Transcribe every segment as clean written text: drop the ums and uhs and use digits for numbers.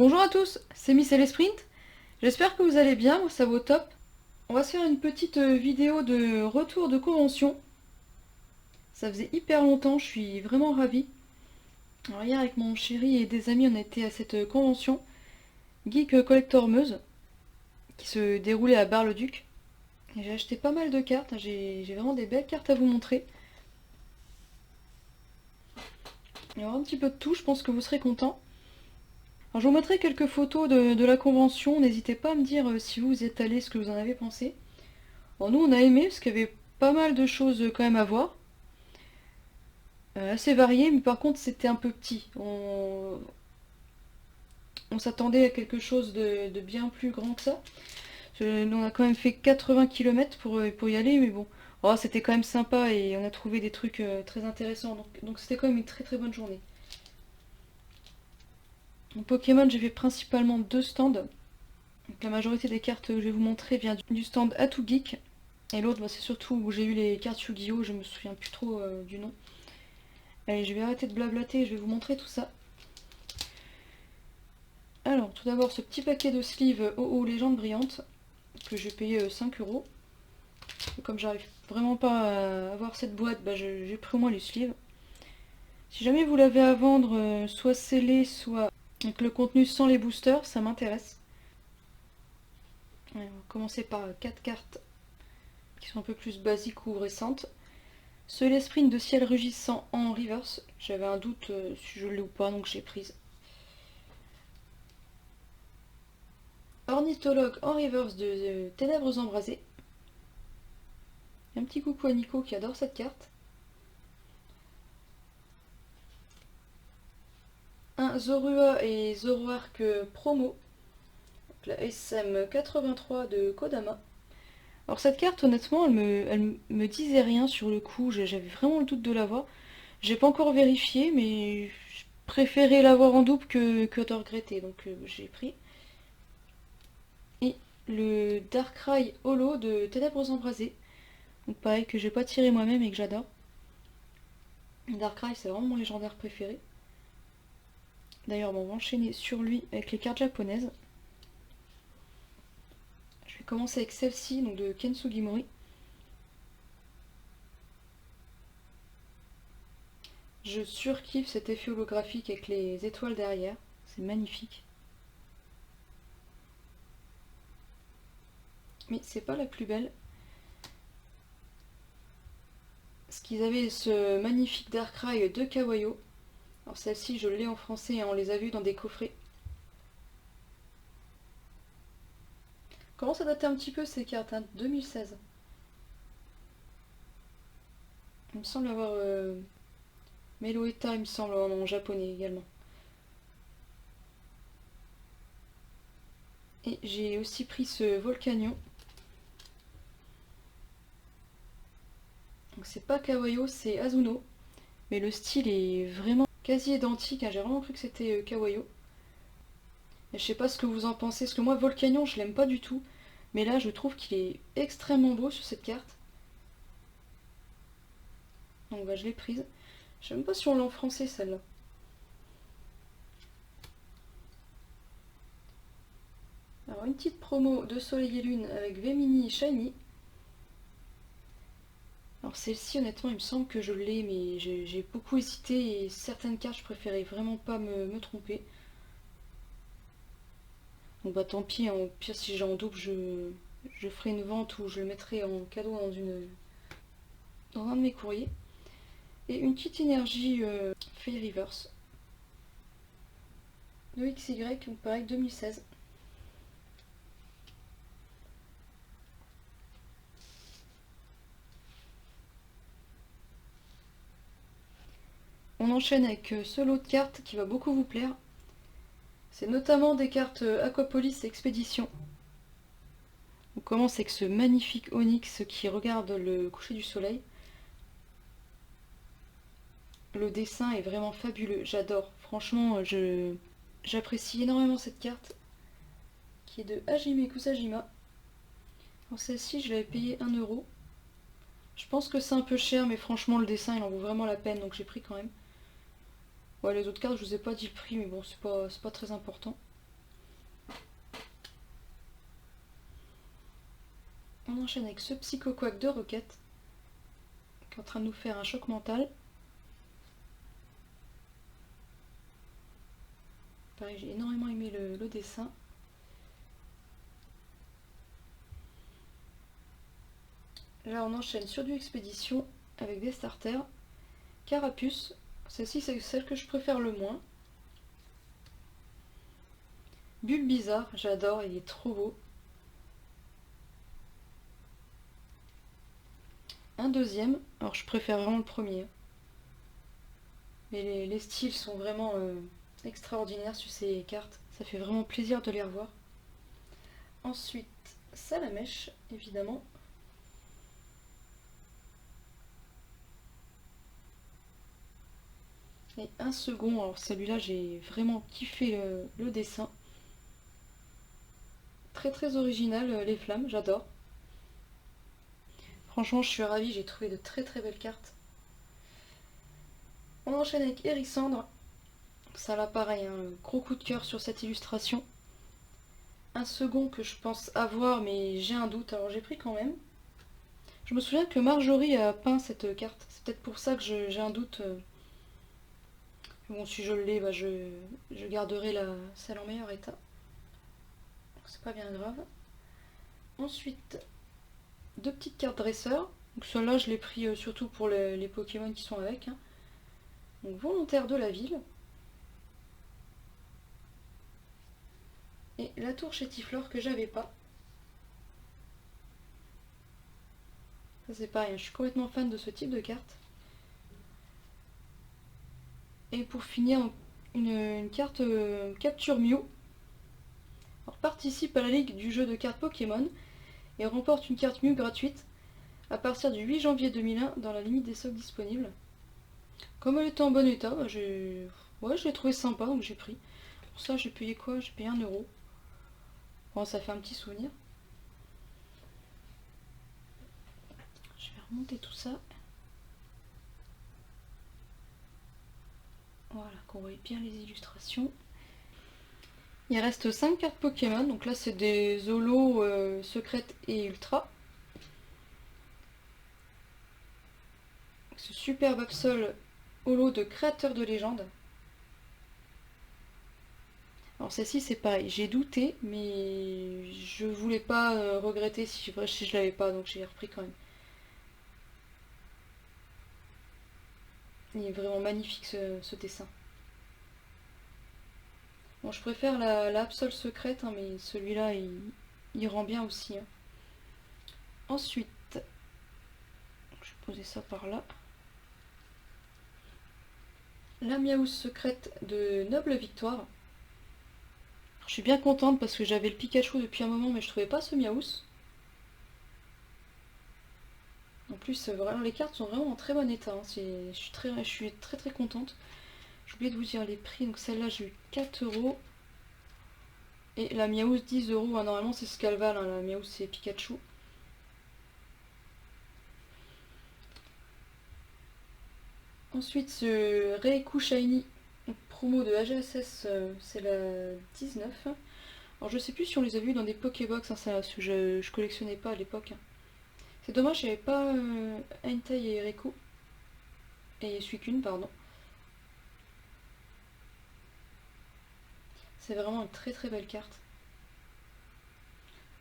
Bonjour à tous, c'est Miss et les Sprint. J'espère que vous allez bien, moi ça va au top. On va se faire une petite vidéo de retour de convention. Ça faisait hyper longtemps, je suis vraiment ravie. Alors hier avec mon chéri et des amis on a été à cette convention Geek Collector Meuse qui se déroulait à Bar-le-Duc. Et j'ai acheté pas mal de cartes, j'ai vraiment des belles cartes à vous montrer. Il y aura un petit peu de tout, je pense que vous serez contents. Alors je vous mettrai quelques photos de la convention, n'hésitez pas à me dire si vous y êtes allés, ce que vous en avez pensé. Bon, nous on a aimé parce qu'il y avait pas mal de choses quand même à voir. Assez variées, mais par contre c'était un peu petit. On s'attendait à quelque chose de bien plus grand que ça. Nous on a quand même fait 80 km pour y aller, mais bon. Oh, c'était quand même sympa et on a trouvé des trucs très intéressants. Donc c'était quand même une très très bonne journée. En Pokémon j'ai fait principalement deux stands. Donc, la majorité des cartes que je vais vous montrer vient du stand Atout Geek. Et l'autre, c'est surtout où j'ai eu les cartes Yu-Gi-Oh! Je me souviens plus trop du nom. Allez, je vais arrêter de blablater et je vais vous montrer tout ça. Alors, tout d'abord, ce petit paquet de sleeves OO Légende Brillante que j'ai payé 5 euros. Comme j'arrive vraiment pas à avoir cette boîte, j'ai pris au moins les sleeves. Si jamais vous l'avez à vendre, soit scellé, soit avec le contenu sans les boosters, ça m'intéresse. On va commencer par 4 cartes qui sont un peu plus basiques ou récentes. Ce Sprint de ciel rugissant en reverse. J'avais un doute si je l'ai ou pas, donc j'ai prise. Ornithologue en reverse de Ténèbres embrasées. Un petit coucou à Nico qui adore cette carte. Un Zorua et Zoroark promo. Donc la SM83 de Kodama. Alors cette carte, honnêtement, elle me disait rien sur le coup. J'avais vraiment le doute de l'avoir. J'ai pas encore vérifié, mais je préférais l'avoir en double que de regretter. Donc j'ai pris. Et le Darkrai Holo de Ténèbres embrasées. Donc pareil, que j'ai pas tiré moi-même et que j'adore. Darkrai, c'est vraiment mon légendaire préféré. D'ailleurs, on va enchaîner sur lui avec les cartes japonaises. Je vais commencer avec celle-ci, donc de Ken Sugimori. Je surkiffe cet effet holographique avec les étoiles derrière. C'est magnifique. Mais c'est pas la plus belle. Parce qu'ils avaient ce magnifique Darkrai de Kawayo. Alors celle-ci, je l'ai en français, hein, on les a vues dans des coffrets. Commence à dater un petit peu ces cartes, hein, 2016. Il me semble avoir Meloetta, il me semble, en japonais également. Et j'ai aussi pris ce Volcanion. Donc c'est pas Kawayo, c'est Azuno. Mais le style est vraiment quasi identique, hein. J'ai vraiment cru que c'était Kawayo. Et je sais pas ce que vous en pensez, parce que moi Volcanion je l'aime pas du tout. Mais là je trouve qu'il est extrêmement beau sur cette carte. Donc je l'ai prise. Je sais même pas si on l'a en français celle-là. Alors une petite promo de Soleil et Lune avec Vemini Shiny. Alors celle-ci honnêtement il me semble que je l'ai, mais j'ai beaucoup hésité et certaines cartes je préférais vraiment pas me tromper. Donc tant pis, hein, au pire si j'ai en double je ferai une vente ou je le mettrai en cadeau dans un de mes courriers. Et une petite énergie Fairy Reverse de XY, donc pareil 2016. On enchaîne avec ce lot de cartes qui va beaucoup vous plaire. C'est notamment des cartes Aquapolis Expédition. On commence avec ce magnifique Onyx qui regarde le coucher du soleil. Le dessin est vraiment fabuleux, j'adore. Franchement, j'apprécie énormément cette carte qui est de Hajime Kusajima. Alors celle-ci, je l'avais payée 1 euro. Je pense que c'est un peu cher, mais franchement, le dessin, il en vaut vraiment la peine, donc j'ai pris quand même. Ouais, les autres cartes, je vous ai pas dit le prix, mais bon, c'est pas très important. On enchaîne avec ce Psycho Quack de Rocket, qui est en train de nous faire un choc mental. Pareil, j'ai énormément aimé le dessin. Là on enchaîne sur du expédition avec des starters. Carapuce, celle-ci c'est celle que je préfère le moins. Bulle bizarre, j'adore, il est trop beau. Un deuxième, alors je préfère vraiment le premier. Mais les styles sont vraiment extraordinaires sur ces cartes, ça fait vraiment plaisir de les revoir. Ensuite, Salamèche, évidemment. Et un second, alors celui-là j'ai vraiment kiffé le dessin. Très très original, les flammes, j'adore. Franchement je suis ravie, j'ai trouvé de très très belles cartes. On enchaîne avec Hérissandre. Ça là pareil, un gros coup de cœur sur cette illustration. Un second que je pense avoir mais j'ai un doute, alors j'ai pris quand même. Je me souviens que Marjorie a peint cette carte, c'est peut-être pour ça que j'ai un doute. Bon, si je l'ai, bah, je garderai celle en meilleur état. C'est pas bien grave. Ensuite, deux petites cartes dresseurs. Donc celle-là, je l'ai pris surtout pour les Pokémon qui sont avec. Hein. Donc volontaire de la ville. Et la tour chétiflore que j'avais pas. Ça c'est pareil, je suis complètement fan de ce type de carte. Et pour finir, une carte Capture Mew. Alors, participe à la ligue du jeu de cartes Pokémon et remporte une carte Mew gratuite à partir du 8 janvier 2001 dans la limite des stocks disponibles. Comme elle était en bon état, bah, je l'ai trouvé sympa donc j'ai pris. Pour ça j'ai payé quoi? J'ai payé 1 euro. Bon, ça fait un petit souvenir. Je vais remonter tout ça. Voilà, qu'on voit bien les illustrations. Il reste 5 cartes Pokémon, donc là c'est des holos secrètes et ultra. Ce superbe Absol holo de créateur de légende. Alors celle-ci c'est pareil, j'ai douté mais je voulais pas regretter si je l'avais pas donc j'ai repris quand même. Il est vraiment magnifique ce dessin. Bon, je préfère la Absol secrète, hein, mais celui-là, il rend bien aussi. Hein. Ensuite, je vais poser ça par là. La Miaouss secrète de Noble Victoire. Je suis bien contente parce que j'avais le Pikachu depuis un moment, mais je trouvais pas ce Miaouss. En plus, vraiment, les cartes sont vraiment en très bon état. Hein. Je suis très très contente. J'ai oublié de vous dire les prix. Donc celle-là, j'ai eu 4 euros. Et la Miaouss 10 euros. Ah, normalement, c'est ce qu'elle valent. Hein. La Miaouss, c'est Pikachu. Ensuite, ce Reiku Shiny promo de AGSS, c'est la 19. Alors, je sais plus si on les a vus dans des Pokébox. Hein, ça, je collectionnais pas à l'époque. Hein. C'est dommage, il n'y avait pas Entei et Reiku. Et Suicune, pardon. C'est vraiment une très très belle carte.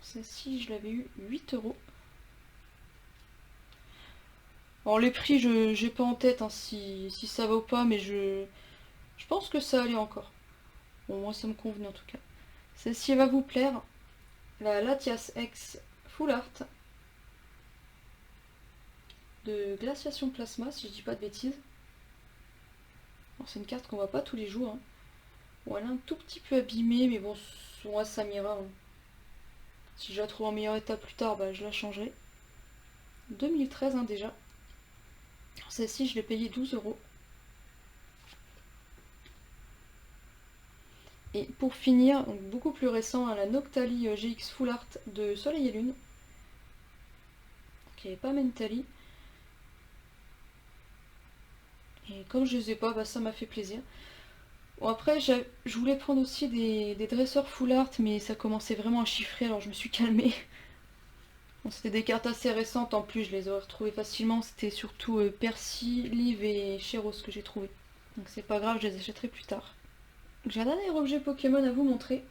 Celle-ci, je l'avais eu 8 euros. Alors les prix, j'ai pas en tête hein, si ça va ou pas, mais je pense que ça allait encore. Bon, moi ça me convenait en tout cas. Celle-ci va vous plaire. La Latias X Full Art de Glaciation Plasma, si je dis pas de bêtises. Alors c'est une carte qu'on voit pas tous les jours. Hein. Bon, elle est un tout petit peu abîmée, mais bon, moi ça m'ira. Hein. Si je la trouve en meilleur état plus tard, bah, je la changerai. 2013 hein, déjà. Celle-ci, je l'ai payée 12 euros. Et pour finir, donc beaucoup plus récent, hein, la Noctali GX Full Art de Soleil et Lune. Qui n'est pas Mentali. Et comme je les ai pas, bah, ça m'a fait plaisir. Bon après, je voulais prendre aussi des dresseurs Full Art, mais ça commençait vraiment à chiffrer, alors je me suis calmée. Bon, c'était des cartes assez récentes en plus, je les aurais retrouvées facilement. C'était surtout Percy, Liv et Chéros que j'ai trouvé. Donc c'est pas grave, je les achèterai plus tard. J'ai un dernier objet Pokémon à vous montrer.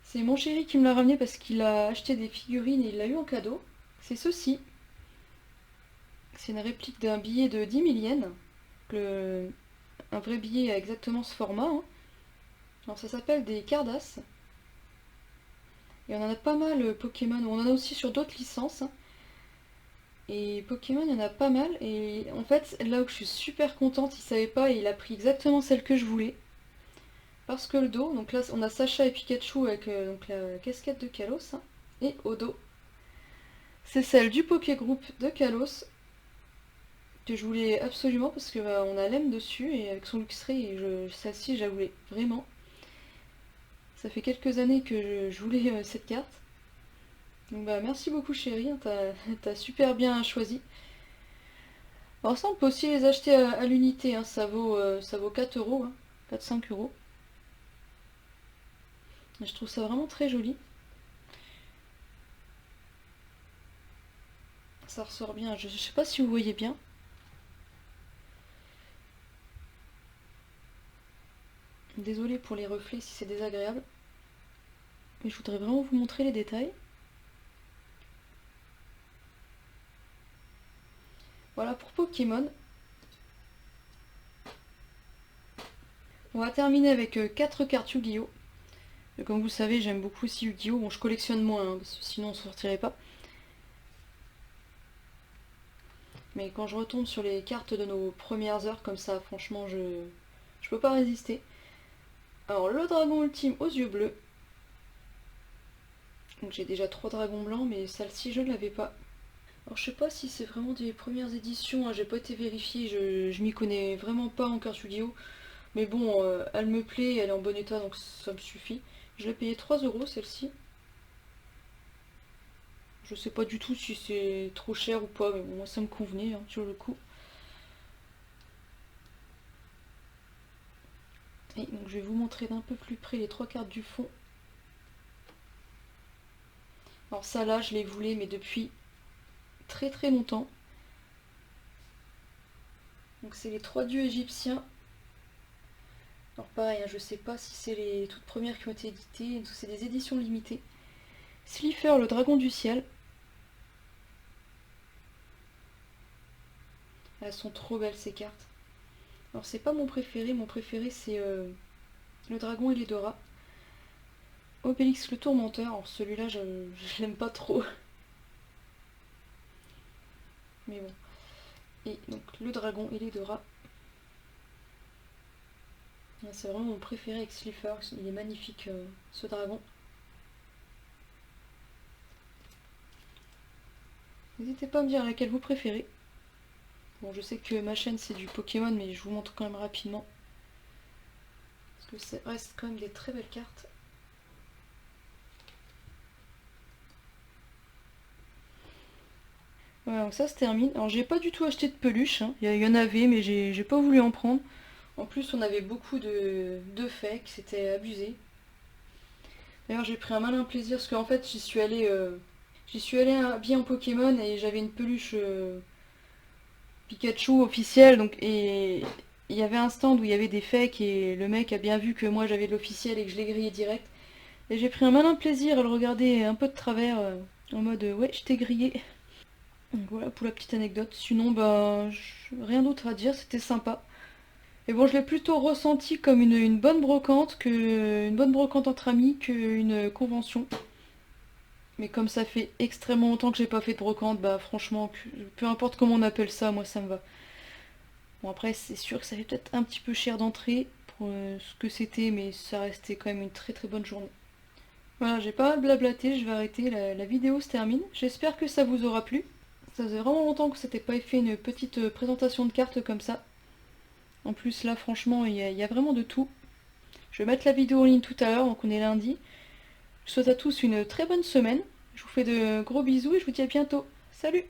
C'est mon chéri qui me l'a ramené parce qu'il a acheté des figurines et il l'a eu en cadeau. C'est ceci. C'est une réplique d'un billet de 10 000 yens. Un vrai billet a exactement ce format. Hein. Alors ça s'appelle des Cardass. Et on en a pas mal Pokémon. On en a aussi sur d'autres licences. Hein. Et Pokémon, il y en a pas mal. Et en fait, là où je suis super contente, il savait pas et il a pris exactement celle que je voulais. Parce que le dos, donc là on a Sacha et Pikachu avec donc la casquette de Kalos. Hein. Et au dos, c'est celle du Pokégroupe de Kalos. Que je voulais absolument parce que on a l'aime dessus et avec son Luxray et celle-ci je la voulais vraiment. Ça fait quelques années que je voulais cette carte. Donc bah merci beaucoup chérie, hein, t'as super bien choisi. Alors ça on peut aussi les acheter à l'unité, hein, ça vaut 4 euros, hein, 4-5 euros. Je trouve ça vraiment très joli. Ça ressort bien, je sais pas si vous voyez bien. Désolée pour les reflets si c'est désagréable. Mais je voudrais vraiment vous montrer les détails. Voilà pour Pokémon. On va terminer avec 4 cartes Yu-Gi-Oh! Comme vous le savez, j'aime beaucoup aussi Yu-Gi-Oh! Bon, je collectionne moins, hein, parce que sinon on ne sortirait pas. Mais quand je retombe sur les cartes de nos premières heures comme ça, franchement, je peux pas résister. Alors, le dragon ultime aux yeux bleus. Donc j'ai déjà 3 dragons blancs, mais celle-ci, je ne l'avais pas. Alors, je sais pas si c'est vraiment des premières éditions, hein, j'ai pas été vérifiée, je m'y connais vraiment pas en cartes Yu-Gi-Oh! Mais bon, elle me plaît, elle est en bon état, donc ça me suffit. Je l'ai payé 3 euros celle-ci. Je sais pas du tout si c'est trop cher ou pas, mais bon, moi ça me convenait hein, sur le coup. Et donc je vais vous montrer d'un peu plus près les 3 cartes du fond. Alors ça là, je les voulais, mais depuis très très longtemps. Donc c'est les 3 dieux égyptiens. Alors pareil, hein, je sais pas si c'est les toutes premières qui ont été éditées, c'est des éditions limitées. Slifer, le dragon du ciel. Elles sont trop belles ces cartes. Alors c'est pas mon préféré c'est le dragon et les Dora. Obélix le tourmenteur, alors celui-là je l'aime pas trop. Mais bon. Et donc le dragon et les Dora. C'est vraiment mon préféré avec Slifer, il est magnifique ce dragon. N'hésitez pas à me dire laquelle vous préférez. Bon, je sais que ma chaîne c'est du Pokémon, mais je vous montre quand même rapidement. Parce que ça reste quand même des très belles cartes. Voilà, donc ça se termine. Alors j'ai pas du tout acheté de peluche, hein. Il y en avait, mais j'ai pas voulu en prendre. En plus on avait beaucoup de fakes, c'était abusé. D'ailleurs j'ai pris un malin plaisir parce qu'en fait j'y suis allée habillée en Pokémon et j'avais une peluche Pikachu officielle, donc et il y avait un stand où il y avait des fakes et le mec a bien vu que moi j'avais de l'officiel et que je l'ai grillé direct. Et j'ai pris un malin plaisir à le regarder un peu de travers en mode ouais je t'ai grillé. Donc voilà pour la petite anecdote. Sinon bah rien d'autre à dire, c'était sympa. Et bon je l'ai plutôt ressenti comme une bonne brocante une bonne brocante entre amis qu'une convention. Mais comme ça fait extrêmement longtemps que j'ai pas fait de brocante, bah franchement, peu importe comment on appelle ça, moi ça me va. Bon après c'est sûr que ça fait peut-être un petit peu cher d'entrée pour ce que c'était, mais ça restait quand même une très très bonne journée. Voilà, j'ai pas mal blablaté, je vais arrêter, la vidéo se termine. J'espère que ça vous aura plu. Ça faisait vraiment longtemps que s'était pas fait une petite présentation de cartes comme ça. En plus là franchement il y a vraiment de tout. Je vais mettre la vidéo en ligne tout à l'heure, donc on est lundi. Je vous souhaite à tous une très bonne semaine. Je vous fais de gros bisous et je vous dis à bientôt. Salut!